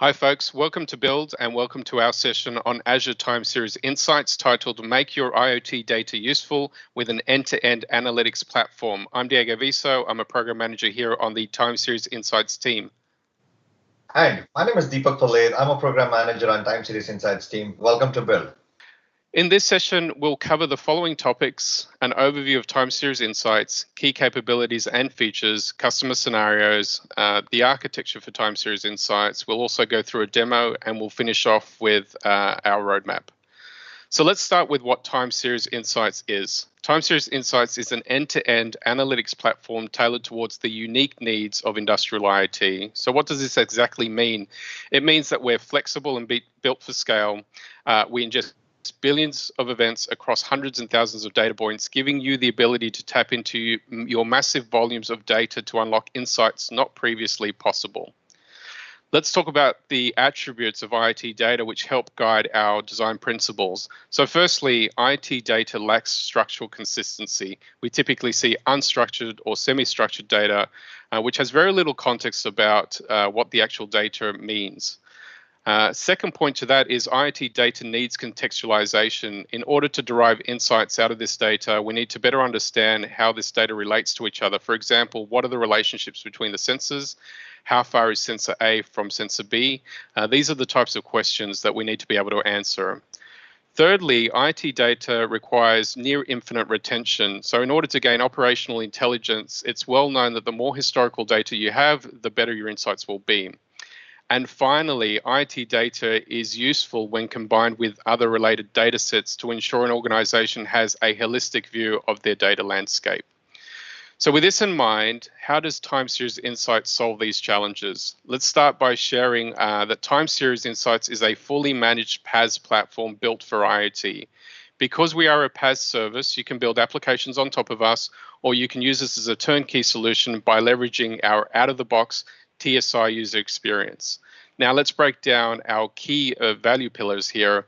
Hi folks, welcome to Build and welcome to our session on Azure Time Series Insights titled Make Your IoT Data Useful with an End-to-End Analytics Platform. I'm Diego Viso, I'm a Program Manager here on the Time Series Insights team. Hi, my name is Deepak Pallade. I'm a Program Manager on Time Series Insights team. Welcome to Build. In this session, we'll cover the following topics: an overview of Time Series Insights, key capabilities and features, customer scenarios, the architecture for Time Series Insights. We'll also go through a demo and we'll finish off with our roadmap. So let's start with what Time Series Insights is. Time Series Insights is an end-to-end analytics platform tailored towards the unique needs of industrial IoT. So what does this exactly mean? It means that we're flexible and built for scale. We ingest billions of events across hundreds and thousands of data points, giving you the ability to tap into your massive volumes of data to unlock insights not previously possible. Let's talk about the attributes of IoT data which help guide our design principles. So firstly, IoT data lacks structural consistency. We typically see unstructured or semi-structured data, which has very little context about what the actual data means. Second point to that is IoT data needs contextualization. In order to derive insights out of this data, we need to better understand how this data relates to each other. For example, what are the relationships between the sensors? How far is sensor A from sensor B? These are the types of questions that we need to be able to answer. Thirdly, IoT data requires near infinite retention. So in order to gain operational intelligence, it's well known that the more historical data you have, the better your insights will be. And finally, IoT data is useful when combined with other related data sets to ensure an organization has a holistic view of their data landscape. So with this in mind, how does Time Series Insights solve these challenges? Let's start by sharing that Time Series Insights is a fully managed PaaS platform built for IoT. Because we are a PaaS service, you can build applications on top of us, or you can use this as a turnkey solution by leveraging our out-of-the-box TSI user experience. Now let's break down our key value pillars here.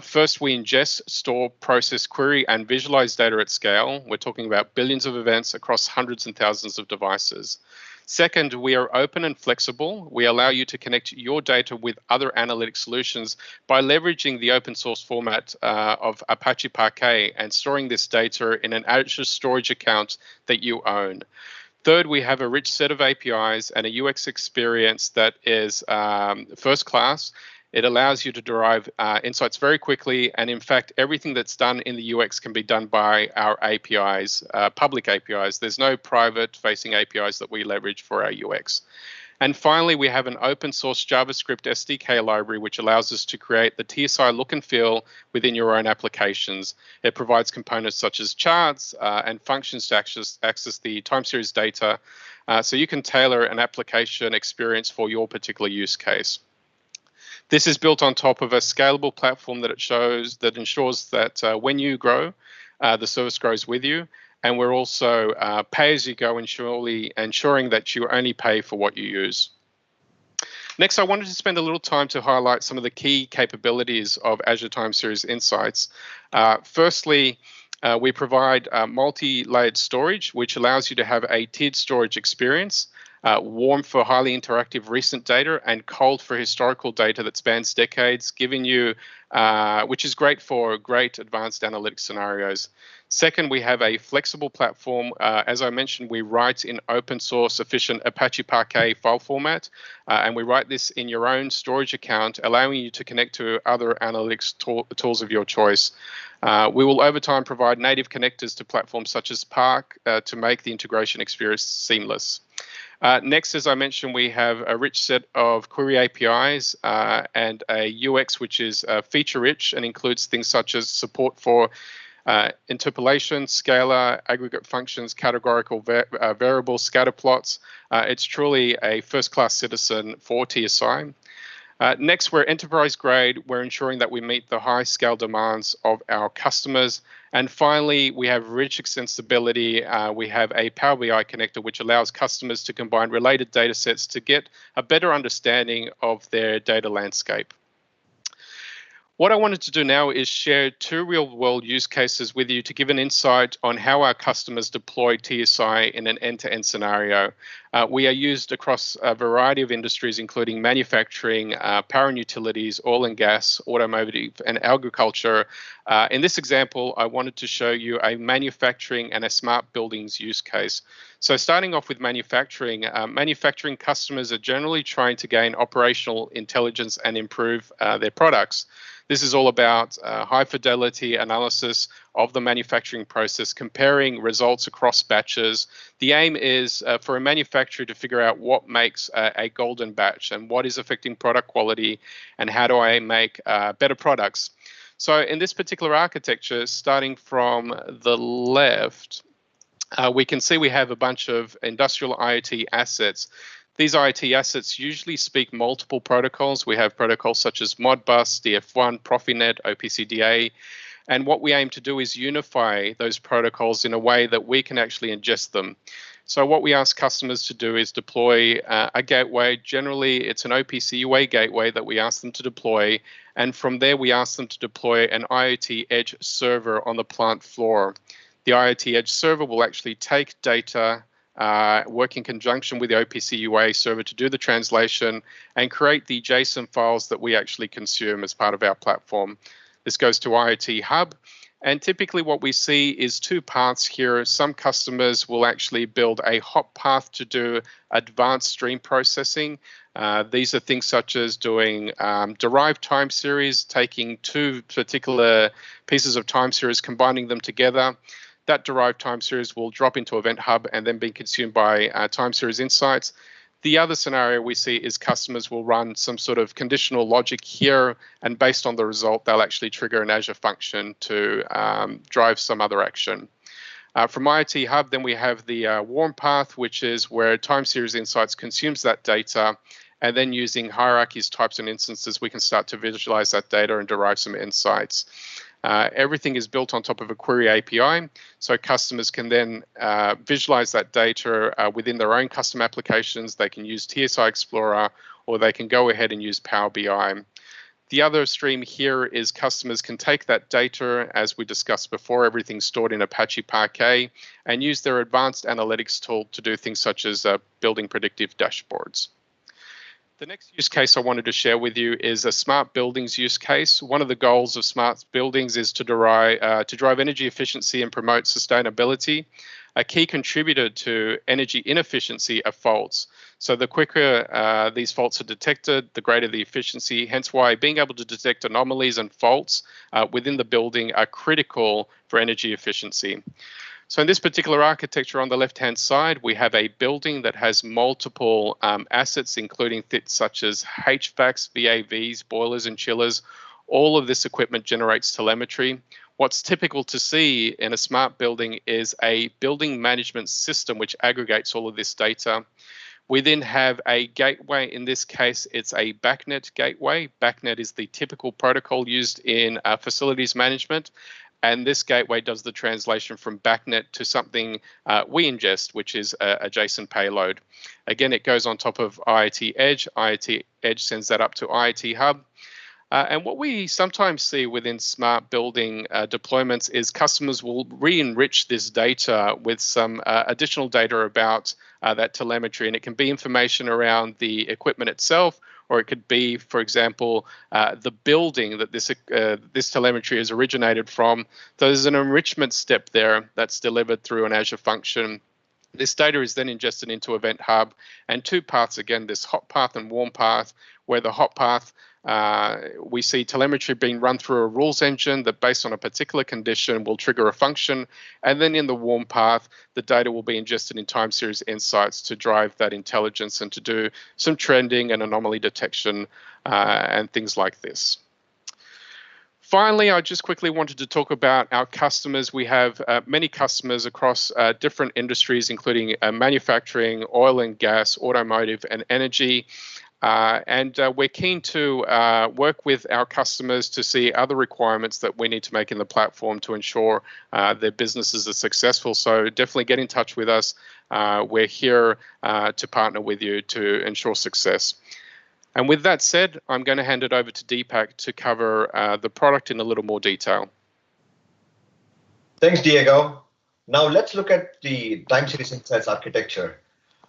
First, we ingest, store, process, query, and visualize data at scale. We're talking about billions of events across hundreds and thousands of devices. Second, we are open and flexible. We allow you to connect your data with other analytic solutions by leveraging the open source format of Apache Parquet and storing this data in an Azure storage account that you own. Third, we have a rich set of APIs and a UX experience that is first class. It allows you to derive insights very quickly, and in fact, everything that's done in the UX can be done by our APIs, public APIs. There's no private-facing APIs that we leverage for our UX. And finally, we have an open source JavaScript SDK library, which allows us to create the TSI look and feel within your own applications. It provides components such as charts and functions to access the time series data, so you can tailor an application experience for your particular use case. This is built on top of a scalable platform that ensures that when you grow, the service grows with you. And we're also pay-as-you-go, ensuring that you only pay for what you use. Next, I wanted to spend a little time to highlight some of the key capabilities of Azure Time Series Insights. Firstly, we provide multi-layered storage, which allows you to have a tiered storage experience, warm for highly interactive recent data, and cold for historical data that spans decades, giving you, which is great for great advanced analytic scenarios. Second, we have a flexible platform. As I mentioned, we write in open source efficient Apache Parquet file format, and we write this in your own storage account, allowing you to connect to other analytics tools of your choice. We will over time provide native connectors to platforms such as Spark to make the integration experience seamless. Next, as I mentioned, we have a rich set of query APIs and a UX which is feature-rich and includes things such as support for interpolation, scalar, aggregate functions, categorical variables, scatter plots. It's truly a first-class citizen for TSI. Next, we're enterprise grade. We're ensuring that we meet the high scale demands of our customers. And finally, we have rich extensibility. We have a Power BI connector, which allows customers to combine related data sets to get a better understanding of their data landscape. What I wanted to do now is share two real-world use cases with you to give an insight on how our customers deploy TSI in an end-to-end scenario. We are used across a variety of industries, including manufacturing, power and utilities, oil and gas, automotive, and agriculture. In this example, I wanted to show you a manufacturing and a smart buildings use case. So starting off with manufacturing, manufacturing customers are generally trying to gain operational intelligence and improve their products. This is all about high fidelity analysis of the manufacturing process, comparing results across batches. The aim is for a manufacturer to figure out what makes a golden batch and what is affecting product quality and how do I make better products. So in this particular architecture, starting from the left, we can see we have a bunch of industrial IoT assets. These IoT assets usually speak multiple protocols. We have protocols such as Modbus, DF1, Profinet, OPCDA, and what we aim to do is unify those protocols in a way that we can actually ingest them. So what we ask customers to do is deploy a gateway. Generally, it's an OPC UA gateway that we ask them to deploy, and from there we ask them to deploy an IoT Edge server on the plant floor. The IoT Edge server will actually take data, work in conjunction with the OPC UA server to do the translation and create the JSON files that we actually consume as part of our platform. This goes to IoT Hub, and typically what we see is two paths here. Some customers will actually build a hot path to do advanced stream processing. These are things such as doing derived time series, taking two particular pieces of time series, combining them together. That derived time series will drop into Event Hub and then be consumed by Time Series Insights. The other scenario we see is customers will run some sort of conditional logic here, and based on the result, they'll actually trigger an Azure function to drive some other action. From IoT Hub, then we have the warm path, which is where Time Series Insights consumes that data, and then using hierarchies, types, and instances, we can start to visualize that data and derive some insights. Everything is built on top of a query API, so customers can then visualize that data within their own custom applications. They can use TSI Explorer, or they can go ahead and use Power BI. The other stream here is customers can take that data, as we discussed before, everything stored in Apache Parquet, and use their advanced analytics tool to do things such as building predictive dashboards. The next use case I wanted to share with you is a smart buildings use case. One of the goals of smart buildings is to drive energy efficiency and promote sustainability. A key contributor to energy inefficiency are faults. So the quicker these faults are detected, the greater the efficiency, hence why being able to detect anomalies and faults within the building are critical for energy efficiency. So in this particular architecture on the left-hand side, we have a building that has multiple assets, including things such as HVACs, VAVs, boilers, and chillers. All of this equipment generates telemetry. What's typical to see in a smart building is a building management system which aggregates all of this data. We then have a gateway. In this case, it's a BACnet gateway. BACnet is the typical protocol used in facilities management. And this gateway does the translation from BACnet to something we ingest, which is a JSON payload. Again, it goes on top of IoT Edge. IoT Edge sends that up to IoT Hub. And what we sometimes see within smart building deployments is customers will re-enrich this data with some additional data about that telemetry. And it can be information around the equipment itself, or it could be, for example, the building that this telemetry is originated from. So there's an enrichment step there that's delivered through an Azure function. This data is then ingested into Event Hub, and two paths, again, this hot path and warm path, where the hot path, we see telemetry being run through a rules engine that based on a particular condition will trigger a function. And then in the warm path, the data will be ingested in Time Series Insights to drive that intelligence and to do some trending and anomaly detection and things like this. Finally, I just quickly wanted to talk about our customers. We have many customers across different industries, including manufacturing, oil and gas, automotive, and energy. And we're keen to work with our customers to see other requirements that we need to make in the platform to ensure their businesses are successful. So definitely get in touch with us. We're here to partner with you to ensure success. And with that said, I'm going to hand it over to Deepak to cover the product in a little more detail. Thanks, Diego. Now let's look at the Time Series Insights architecture.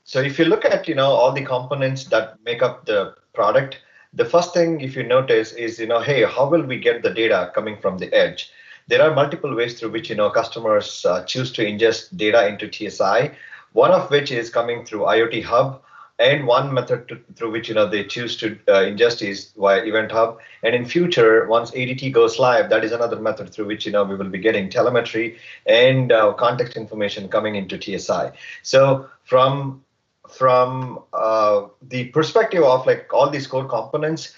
So if you look at, all the components that make up the product, the first thing if you notice is, hey, how will we get the data coming from the edge? There are multiple ways through which, customers choose to ingest data into TSI, one of which is coming through IoT Hub, and one method through which, they choose to ingest is via Event Hub. And in future, once ADT goes live, that is another method through which, we will be getting telemetry and context information coming into TSI. So from the perspective of like all these core components,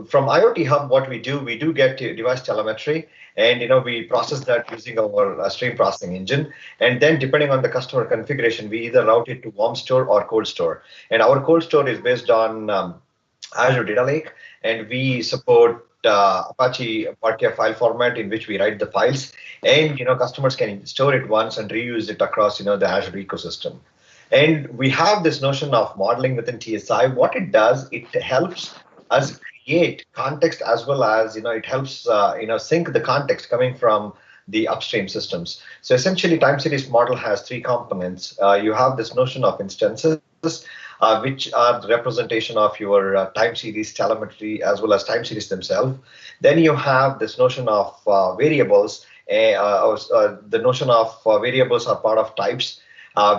from IoT Hub, what we do get device telemetry, and we process that using our stream processing engine. And then depending on the customer configuration, we either route it to warm store or cold store. And our cold store is based on Azure Data Lake, and we support Apache Parquet file format in which we write the files, and customers can store it once and reuse it across the Azure ecosystem. And we have this notion of modeling within TSI. What it does, it helps us create context, as well as it helps sync the context coming from the upstream systems. So essentially, time series model has three components. You have this notion of instances, which are the representation of your time series telemetry as well as time series themselves. Then you have this notion of variables. The notion of variables are part of types,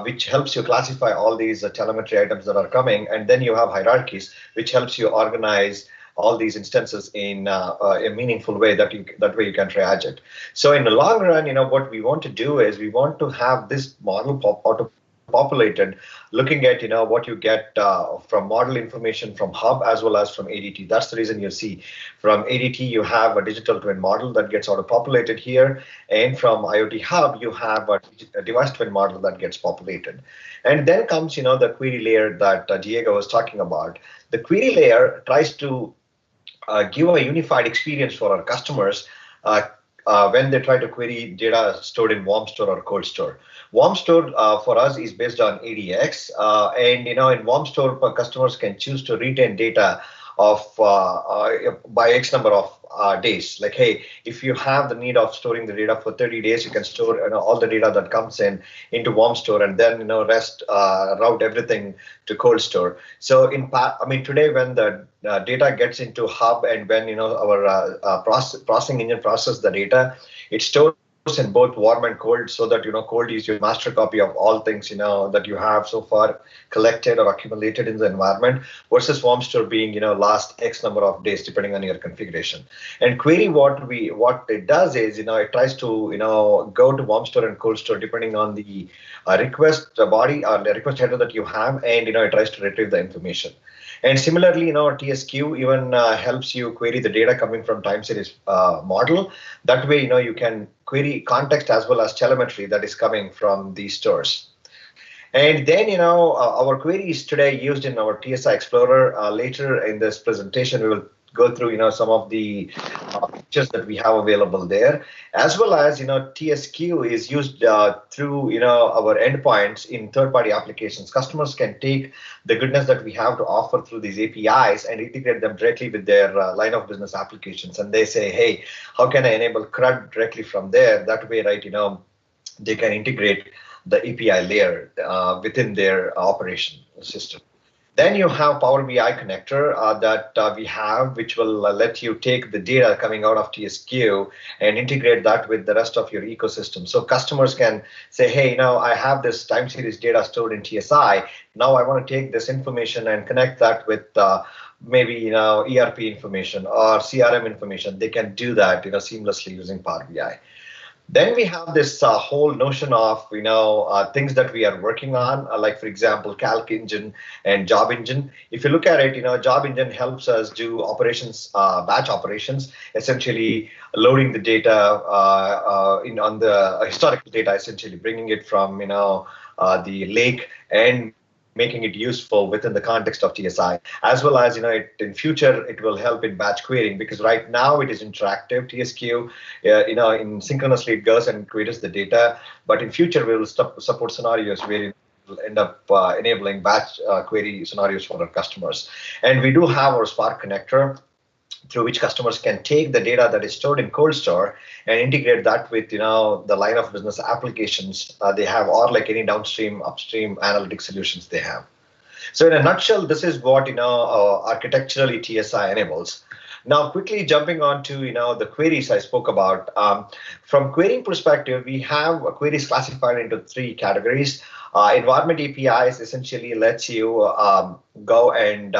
which helps you classify all these telemetry items that are coming. And then you have hierarchies, which helps you organize all these instances in a meaningful way that way you can triage it. So in the long run, what we want to do is we want to have this model auto-populated, looking at what you get from model information from Hub as well as from ADT. That's the reason you see from ADT you have a digital twin model that gets auto-populated here, and from IoT Hub you have a device twin model that gets populated. And then comes the query layer that Diego was talking about. The query layer tries to give a unified experience for our customers when they try to query data stored in warm store or cold store. Warm store for us is based on ADX, and in warm store, customers can choose to retain data of by X number of days. Like, hey, if you have the need of storing the data for 30 days, you can store all the data that comes in into warm store, and then rest route everything to cold store. So today when the data gets into Hub, and when our processing engine processes the data, it stores in both warm and cold, so that cold is your master copy of all things that you have so far collected or accumulated in the environment, versus warm store being last X number of days depending on your configuration. And query, what it does is it tries to go to warm store and cold store depending on the request body or the request header that you have, and it tries to retrieve the information. And similarly, TSQ even helps you query the data coming from time series model. That way, you can query context as well as telemetry that is coming from these stores. And then, our queries today used in our TSI Explorer. Later in this presentation, we will go through, some of the features that we have available there, as well as, TSQ is used through, our endpoints in third-party applications. Customers can take the goodness that we have to offer through these APIs and integrate them directly with their line of business applications. And they say, hey, how can I enable CRUD directly from there? That way, right, they can integrate the API layer within their operation system. Then you have Power BI connector that we have, which will let you take the data coming out of TSQ and integrate that with the rest of your ecosystem. So customers can say, hey, I have this time series data stored in TSI. Now I want to take this information and connect that with maybe ERP information or CRM information. They can do that seamlessly using Power BI. Then we have this whole notion of things that we are working on, like for example, Calc Engine and Job Engine. If you look at it, Job Engine helps us do operations, batch operations, essentially loading the data on the historical data, essentially bringing it from the lake and making it useful within the context of TSI, as well as in future it will help in batch querying, because right now it is interactive. TSQ, in synchronously it goes and queries the data, but in future we will support scenarios where it will end up enabling batch query scenarios for our customers. And we do have our Spark connector, through which customers can take the data that is stored in cold store and integrate that with the line of business applications they have, or like any downstream, upstream analytic solutions they have. So in a nutshell, this is what architecturally TSI enables. Now, quickly jumping on to the queries I spoke about. From querying perspective, we have queries classified into three categories. Environment APIs essentially lets you go and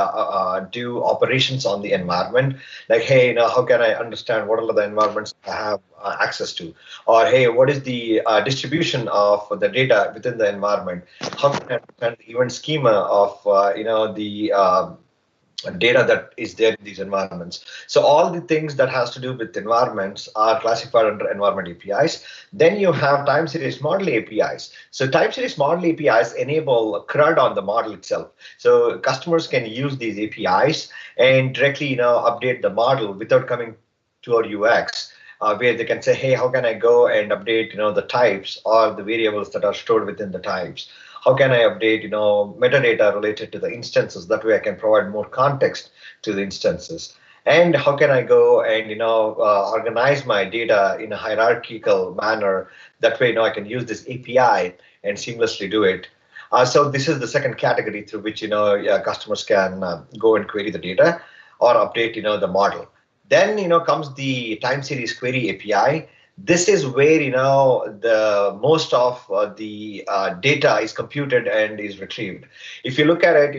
do operations on the environment. Like, hey, how can I understand what are the environments I have access to? Or, hey, what is the distribution of the data within the environment? How can I understand the event schema of the data that is there in these environments. So all the things that has to do with environments are classified under environment APIs. Then you have time series model APIs. So time series model APIs enable CRUD on the model itself. So customers can use these APIs and directly update the model without coming to our UX. Where they can say, hey, how can I go and update the types or the variables that are stored within the types? How can I update metadata related to the instances? That way I can provide more context to the instances. And how can I go and organize my data in a hierarchical manner? That way I can use this API and seamlessly do it. So this is the second category through which customers can go and query the data or update the model. Then comes the time series query API. This is where the most of the data is computed and is retrieved. If you look at it,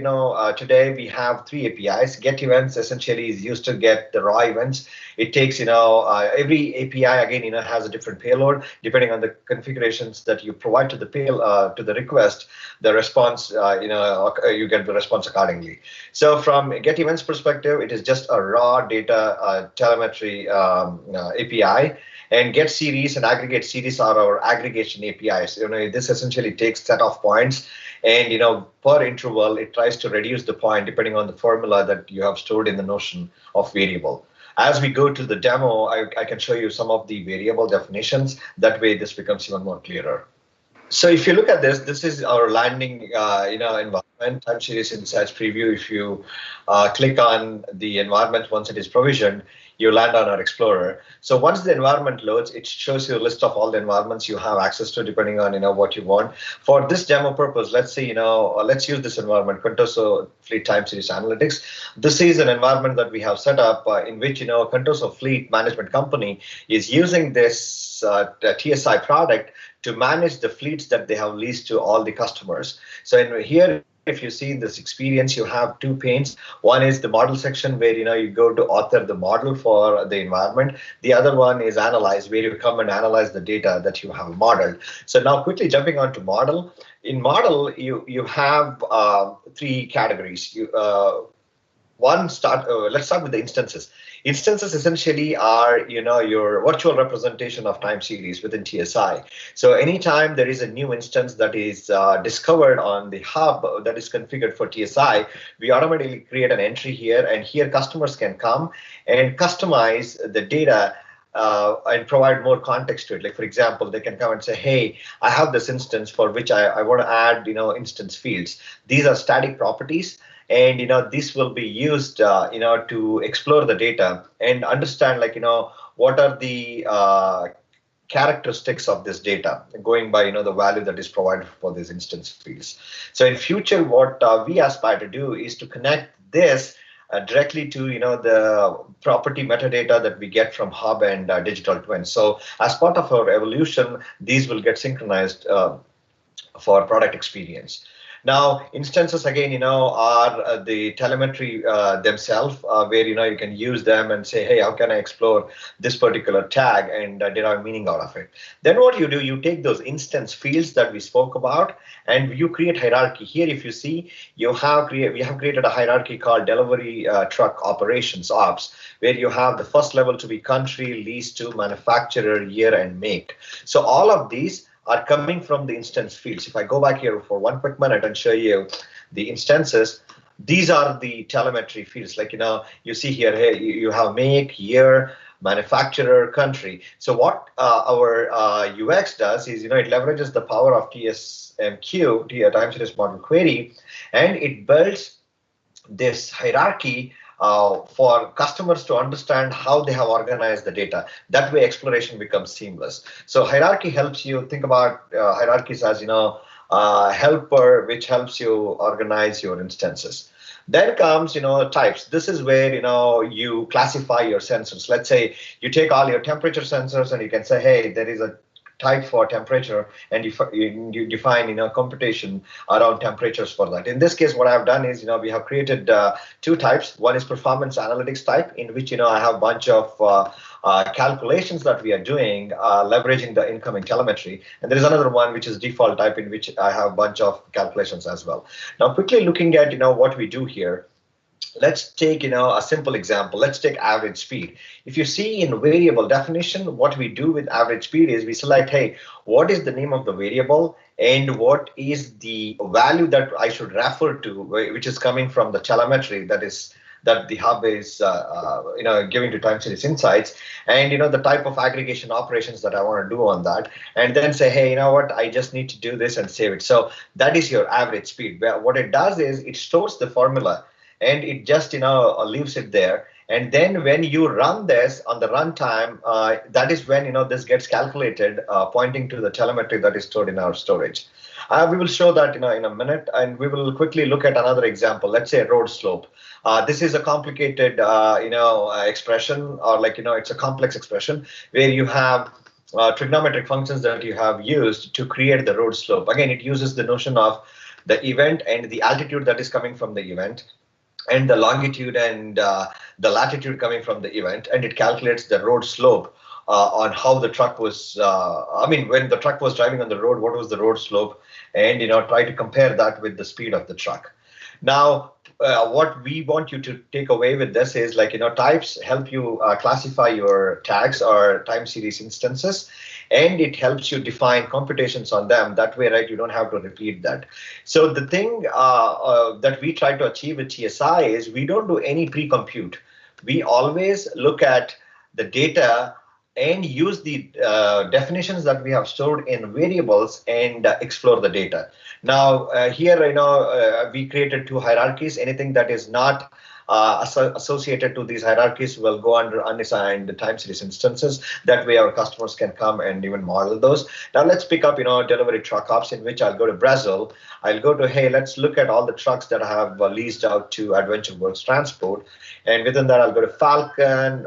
today we have three APIs. Get events essentially is used to get the raw events. It takes every API again has a different payload depending on the configurations that you provide to the to the request. The response you get the response accordingly. So from get events perspective, it is just a raw data telemetry API. And get series and aggregate series are our aggregation APIs. This essentially takes set of points, and per interval it tries to reduce the point depending on the formula that you have stored in the notion of variable. As we go to the demo, I can show you some of the variable definitions. That way, this becomes even more clearer. So if you look at this is our landing environment, Time Series Insights preview. If you click on the environment once it is provisioned, you land on our Explorer. So once the environment loads, it shows you a list of all the environments you have access to depending on what you want. For this demo purpose, let's say let's use this environment, Contoso Fleet Time Series Analytics. This is an environment that we have set up in which Contoso Fleet Management Company is using this TSI product to manage the fleets that they have leased to all the customers. So here, if you see this experience, you have two panes. One is the model section where you go to author the model for the environment. The other one is analyze, where you come and analyze the data that you have modeled. So now quickly jumping on to model. In model, you have three categories. Let's start with the instances. Instances essentially are your virtual representation of time series within TSI. So anytime there is a new instance that is discovered on the hub that is configured for TSI, we automatically create an entry here, and here customers can come and customize the data and provide more context to it. Like, for example, they can come and say, hey, I have this instance for which I want to add instance fields. These are static properties. And this will be used to explore the data and understand what are the characteristics of this data going by the value that is provided for these instance fields. So in future, what we aspire to do is to connect this directly to the property metadata that we get from Hub and Digital Twin. So as part of our evolution, these will get synchronized for product experience. Now, instances again, are the telemetry themselves, where you can use them and say, hey, how can I explore this particular tag and derive meaning out of it? Then what you do, you take those instance fields that we spoke about, and you create hierarchy. Here, if you see, we have created a hierarchy called delivery truck operations ops, where you have the first level to be country, lease to, manufacturer, year, and make. So all of these are coming from the instance fields. If I go back here for one quick minute and show you the instances, these are the telemetry fields. Like, you see here, hey, you have make, year, manufacturer, country. So what our UX does is, it leverages the power of TSMQ, Time Series Model Query, and it builds this hierarchy for customers to understand how they have organized the data. That way, exploration becomes seamless. So hierarchy helps you think about hierarchies as helper, which helps you organize your instances. Then comes, types. This is where, you classify your sensors. Let's say you take all your temperature sensors and you can say, hey, there is a type for temperature, and you define, computation around temperatures for that. In this case, what I've done is, we have created two types. One is performance analytics type, in which, I have a bunch of calculations that we are doing, leveraging the incoming telemetry. And there is another one, which is default type, in which I have a bunch of calculations as well. Now, quickly looking at, what we do here. Let's take, a simple example. Let's take average speed. If you see in variable definition, what we do with average speed is we select, hey, what is the name of the variable and what is the value that I should refer to, which is coming from the telemetry that the hub is giving to Time Series Insights, and the type of aggregation operations that I want to do on that, and then say, hey, you know what, I just need to do this and save it. So that is your average speed. What it does is it stores the formula and it just leaves it there. And then when you run this on the runtime, that is when this gets calculated, pointing to the telemetry that is stored in our storage. We will show that in a minute, and we will quickly look at another example. Let's say road slope. This is a complicated expression, or it's a complex expression where you have trigonometric functions that you have used to create the road slope. Again, it uses the notion of the event and the altitude that is coming from the event, and the longitude and the latitude coming from the event, and it calculates the road slope on how the truck was, when the truck was driving on the road, what was the road slope, and try to compare that with the speed of the truck. Now, what we want you to take away with this is types help you classify your tags or time series instances, and it helps you define computations on them. That way, right, you don't have to repeat that. So the thing that we try to achieve with TSI is we don't do any pre-compute. We always look at the data and use the definitions that we have stored in variables and explore the data. Now, here, we created two hierarchies. Anything that is not associated to these hierarchies will go under unassigned time series instances. That way our customers can come and even model those. Now let's pick up, delivery truck ops, in which I'll go to Brazil. I'll go to, hey, let's look at all the trucks that I have leased out to Adventure Works Transport. And within that, I'll go to Falcon,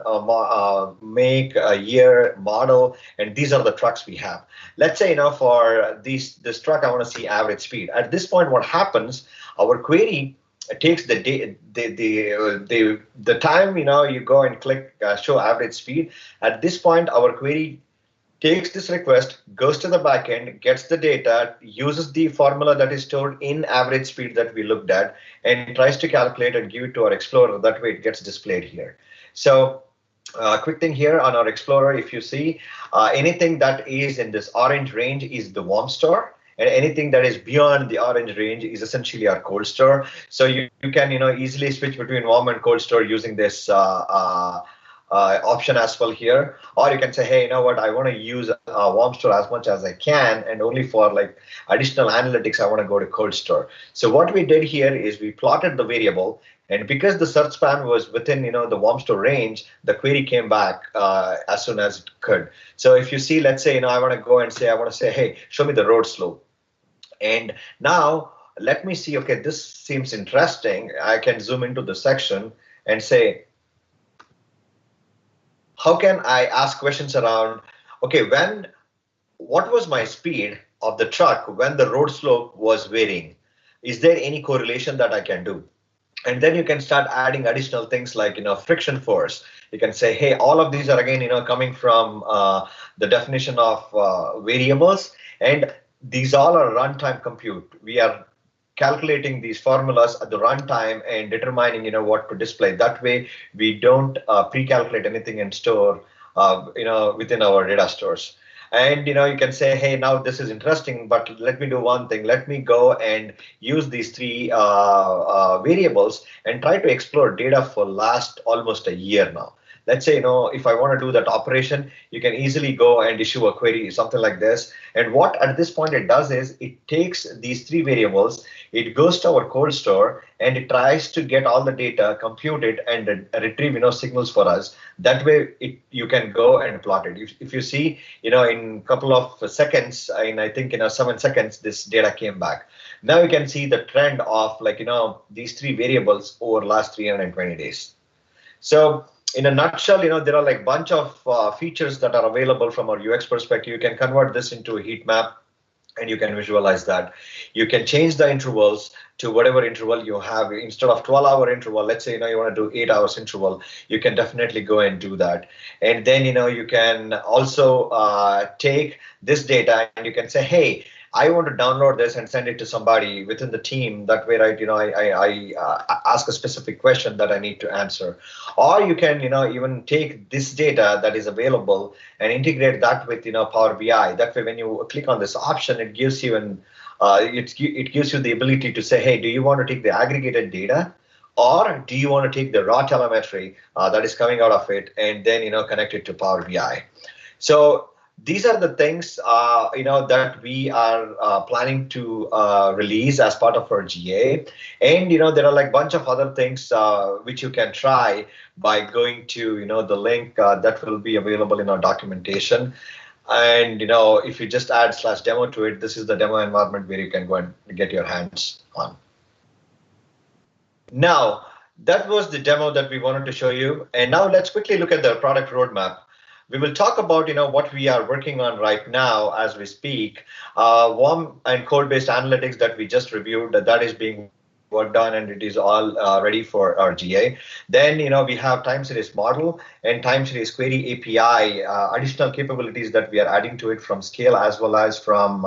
make, year, model, and these are the trucks we have. Let's say, for this truck, I want to see average speed. At this point, what happens, our query takes the time, you go and click show average speed. At this point, our query takes this request, goes to the backend, gets the data, uses the formula that is stored in average speed that we looked at, and tries to calculate and give it to our Explorer. That way it gets displayed here. So quick thing here on our Explorer, if you see anything that is in this orange range is the warm store. And anything that is beyond the orange range is essentially our cold store. So you can easily switch between warm and cold store using this option as well here. Or you can say, hey, you know what, I want to use warm store as much as I can, and only for additional analytics, I want to go to cold store. So what we did here is we plotted the variable, and because the search span was within the warm store range, the query came back as soon as it could. So if you see, let's say I want to go and say, hey, show me the road slope. And now let me see, okay, this seems interesting. I can zoom into the section and say, how can I ask questions around, okay, what was my speed of the truck when the road slope was varying? Is there any correlation that I can do? And then you can start adding additional things like, friction force. You can say, hey, all of these are again, coming from the definition of variables, and these all are runtime compute. We are calculating these formulas at the runtime and determining, what to display. That way, we don't pre-calculate anything and store, within our data stores. And you can say, hey, now this is interesting, but let me do one thing. Let me go and use these three variables and try to explore data for last almost a year now. let's say, if I want to do that operation, you can easily go and issue a query, something like this. And what at this point it does is it takes these three variables, it goes to our cold store, and it tries to get all the data, compute it, and retrieve, signals for us. That way, you can go and plot it. If you see, in a couple of seconds, I think 7 seconds, this data came back. Now you can see the trend of these three variables over last 320 days. So in a nutshell, there are like bunch of features that are available from our UX perspective. You can convert this into a heat map, and you can visualize that. You can change the intervals to whatever interval you have. Instead of 12-hour interval, let's say you want to do 8 hours interval, you can definitely go and do that. And then you can also take this data and you can say, hey, I want to download this and send it to somebody within the team. That way, right? I ask a specific question that I need to answer. Or you can, even take this data that is available and integrate that with, Power BI. That way, when you click on this option, it gives you it gives you the ability to say, hey, do you want to take the aggregated data, or do you want to take the raw telemetry that is coming out of it and then, connect it to Power BI? So these are the things that we are planning to release as part of our GA, and there are like bunch of other things which you can try by going to the link that will be available in our documentation. And if you just add /demo to it, this is the demo environment where you can go and get your hands on. Now that was the demo that we wanted to show you, and now let's quickly look at the product roadmap. We will talk about what we are working on right now as we speak. Warm and cold-based analytics that we just reviewed, that is being worked on, and it is all ready for our GA. Then we have time series model and time series query API, additional capabilities that we are adding to it from scale as well as from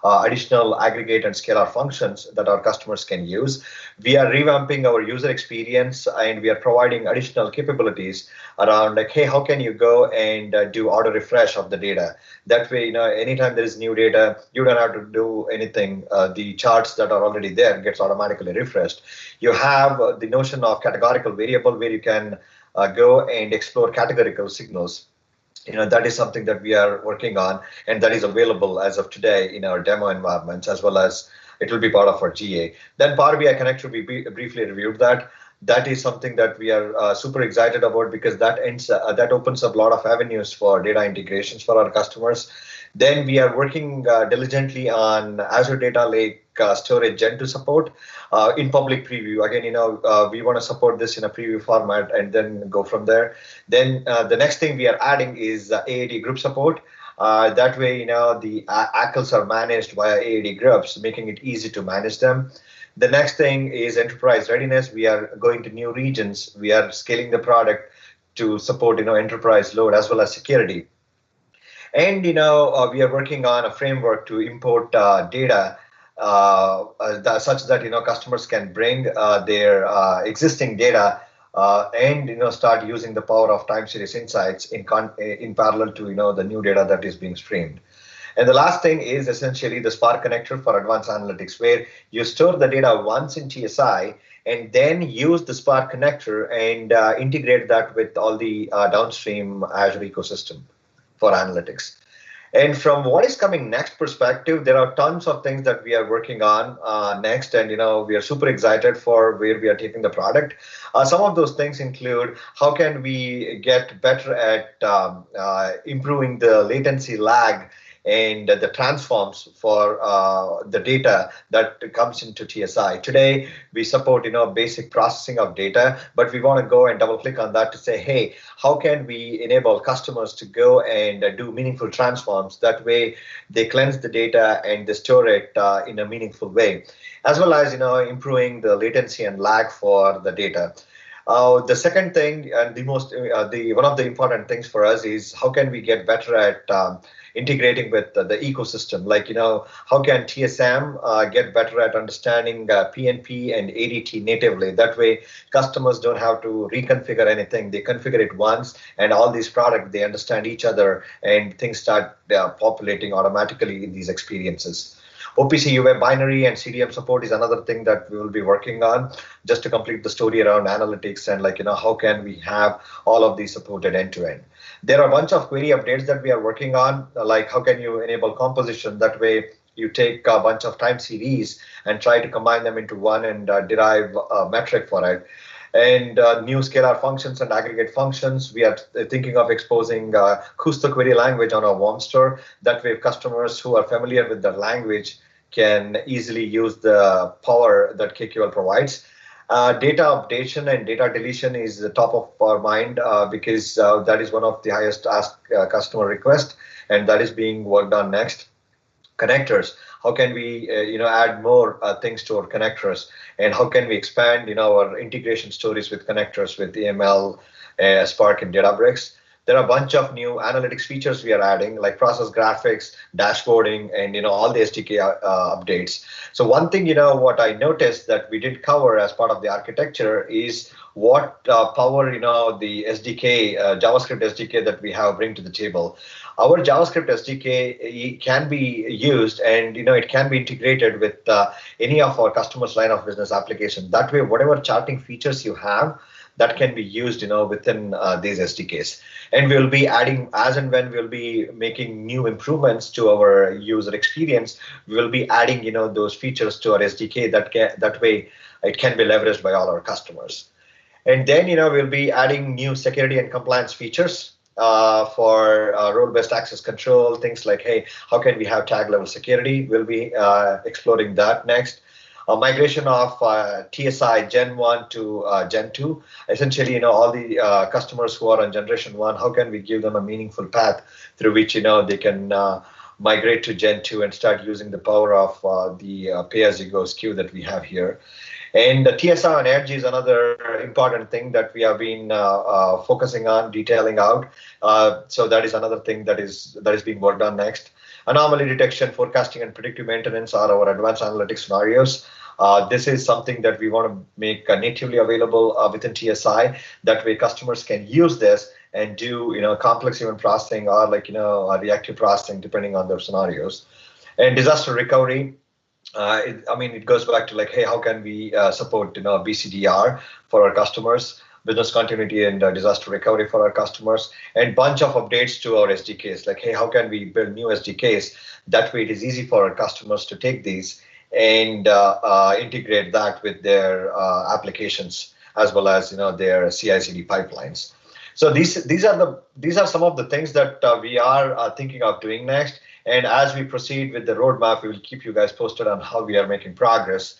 additional aggregate and scalar functions that our customers can use. We are revamping our user experience, and we are providing additional capabilities around like, hey, how can you go and do auto refresh of the data? That way, anytime there is new data, you don't have to do anything. The charts that are already there gets automatically refreshed. You have the notion of categorical variable where you can go and explore categorical signals. That is something that we are working on, and that is available as of today in our demo environments, as well as it will be part of our GA. Then Power BI Connector, we briefly reviewed that. That is something that we are super excited about, because that opens up a lot of avenues for data integrations for our customers. Then we are working diligently on Azure Data Lake storage Gen 2 support in public preview. Again, we want to support this in a preview format and then go from there. Then the next thing we are adding is AAD group support. That way, the ACLs are managed via AAD groups, making it easy to manage them. The next thing is enterprise readiness. We are going to new regions. We are scaling the product to support, enterprise load as well as security. And, we are working on a framework to import data such that, customers can bring their existing data and, start using the power of time series insights in parallel to, the new data that is being streamed. And the last thing is essentially the Spark connector for advanced analytics, where you store the data once in TSI and then use the Spark connector and integrate that with all the downstream Azure ecosystem for analytics. And from what is coming next perspective, there are tons of things that we are working on next, and we are super excited for where we are taking the product. Some of those things include how can we get better at improving the latency lag and the transforms for the data that comes into TSI. Today, we support basic processing of data, but we want to go and double click on that to say, hey, how can we enable customers to go and do meaningful transforms? That way, they cleanse the data and they store it in a meaningful way, as well as improving the latency and lag for the data. The second thing, and one of the important things for us is how can we get better at integrating with the ecosystem? Like, how can TSM get better at understanding PNP and ADT natively? That way, customers don't have to reconfigure anything. They configure it once, and all these products, they understand each other, and things start populating automatically in these experiences. OPC UA binary and CDM support is another thing that we will be working on just to complete the story around analytics and how can we have all of these supported end to end. There are a bunch of query updates that we are working on, like how can you enable composition. That way you take a bunch of time series and try to combine them into one and derive a metric for it. And new scalar functions and aggregate functions. We are thinking of exposing Kusto query language on our WOM store. That way customers who are familiar with the language can easily use the power that KQL provides. Data updation and data deletion is the top of our mind because that is one of the highest asked customer request, and that is being worked on next. Connectors. How can we add more things to our connectors, and how can we expand our integration stories with connectors with EML, Spark, and Databricks. There are a bunch of new analytics features we are adding, like process graphics, dashboarding, and all the SDK updates. So one thing what I noticed that we did cover as part of the architecture is what power the SDK, JavaScript SDK that we have bring to the table. Our JavaScript SDK can be used, and it can be integrated with any of our customers' line of business application. That way, whatever charting features you have, that can be used within these SDKs. And we'll be adding, as and when we'll be making new improvements to our user experience, we'll be adding those features to our SDK. That way it can be leveraged by all our customers. And then we'll be adding new security and compliance features for role-based access control, things like, hey, how can we have tag level security? We'll be exploring that next. Migration of TSI Gen 1 to Gen 2. Essentially, all the customers who are on Generation 1, how can we give them a meaningful path through which they can migrate to Gen 2 and start using the power of the pay-as-you-go SKU that we have here. And the TSI on Edge is another important thing that we have been focusing on, detailing out. So that is another thing that is being worked on next. Anomaly detection, forecasting, and predictive maintenance are our advanced analytics scenarios. This is something that we want to make natively available within TSI. That way customers can use this and do complex event processing or reactive processing depending on their scenarios. And disaster recovery. It goes back to hey, how can we support BCDR for our customers, business continuity and disaster recovery for our customers, and bunch of updates to our SDKs. Like, hey, how can we build new SDKs? That way it is easy for our customers to take these and integrate that with their applications as well as their CI/CD pipelines. So these are some of the things that we are thinking of doing next. And as we proceed with the roadmap, we will keep you guys posted on how we are making progress.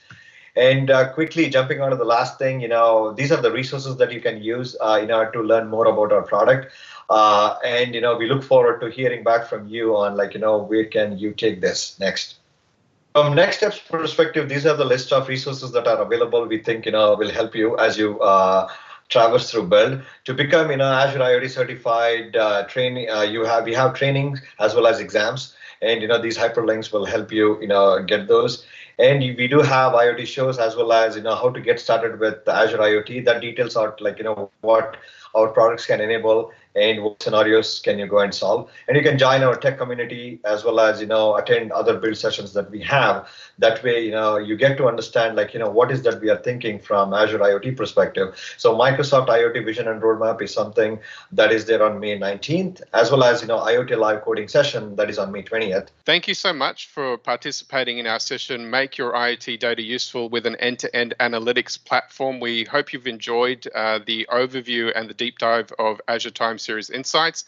And quickly jumping on to the last thing, these are the resources that you can use in order to learn more about our product. And we look forward to hearing back from you on where can you take this next. From next steps perspective, these are the list of resources that are available. We think will help you as you traverse through build to become Azure IoT certified. Training we have trainings as well as exams, and these hyperlinks will help you get those. And we do have IoT shows as well as how to get started with Azure IoT. That details out what our products can enable and what scenarios can you go and solve. And you can join our tech community as well as attend other build sessions that we have. That way you get to understand what is that we are thinking from Azure IoT perspective. So Microsoft IoT vision and roadmap is something that is there on May 19th, as well as IoT live coding session that is on May 20th. Thank you so much for participating in our session. Make your IoT data useful with an end-to-end analytics platform. We hope you've enjoyed the overview and the deep dive of Azure Time Series Insights.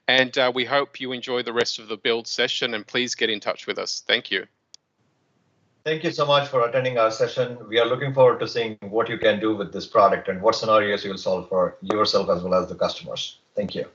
And we hope you enjoy the rest of the build session, and please get in touch with us. Thank you. Thank you so much for attending our session. We are looking forward to seeing what you can do with this product and what scenarios you will solve for yourself as well as the customers. Thank you.